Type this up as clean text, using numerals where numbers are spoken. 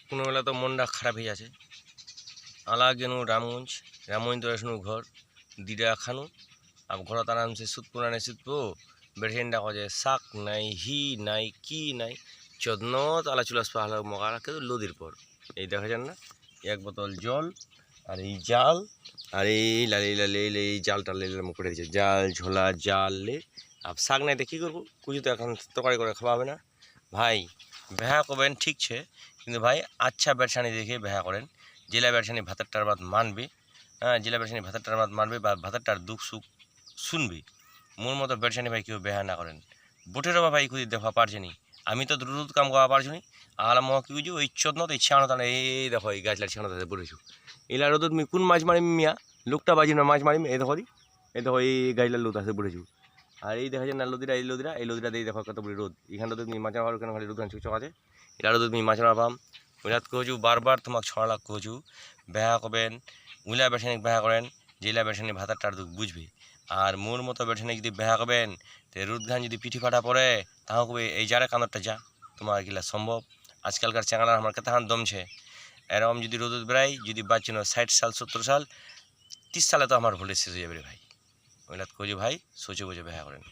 কোনো বেলা তো মনটা খারাপ হয়ে আছে। আলা গেনু রামগঞ্জ তো এসনু ঘর দিডা খানু अब घर आराम से सुत पुराने सुत पो बेठेंडा को शाक नाई हि नाई की नाई चौदनो आला चुलास पाला मगा के लदिर पर এই দেখা যান না এক বোতল জল আর এই জাল আর এই লালি লালি এই জালটা লেলে মুখ করে দিয়েছে জাল ঝোলা জাল লে আব শাক নাই দেখি করবো কুচু তো এখন তরকারি করে খাওয়া হবে না ভাই বেহা করবেন ঠিক ছে কিন্তু ভাই আচ্ছা বেড়সানি দেখে বেহা করেন জেলা বেড়সানি ভাতেরটার বাদ মানবে হ্যাঁ জেলা বেড়সানি ভাতেরটার বাদ মানবে বা ভাতেরটার দুঃখ সুখ শুনবি মোর মতো বেড়সানি ভাই কেউ বেহা না করেন বুটের বা ভাই খুঁজি দেখা পারছেনি আমি তো দ্রুত কাম করা পারছি নি আর মো কি বুঝি ওই চোদ তো ইচ্ছা আনো এই দেখো এই গাছলার ছানো তাদের বলেছু এলা রোদ তুমি কোন মাছ মারিম মিয়া লোকটা বাজি না মাছ মারিম এই দেখো এই গাছলার লোক আছে বলেছু আর এই দেখা যায় না লদিরা দিয়ে দেখো কত বড় রোদ এখানে তো তুমি মাছ মারার কেন খালি রোদ চক আছে এলা রোদ তুমি মাছ মারা পাম ওইলাত কহছু বারবার তোমাকে ছড়া লাগ কহছু বেহা করবেন উইলা বেড়সানি বেহা করেন জেলা বেড়সানি ভাতারটার দুঃখ বুঝবে আর মোর মতো বেঠেনে যদি বেহা করবেন তো রুদঘান যদি পিঠি ফাটা পড়ে তাহলে কবে এই যারা কান্দরটা যা তোমার গিলা সম্ভব আজকালকার চ্যাংড়ার আমার কেতাহান দমছে এরকম যদি রোদ বেড়াই যদি বাঁচি না 60 সাল 70 সাল 30 সালে তো আমার ভোল্টেজ শেষ হয়ে যাবে ভাই ওইলাত কই ভাই সোচে বুঝে বেহা করেন।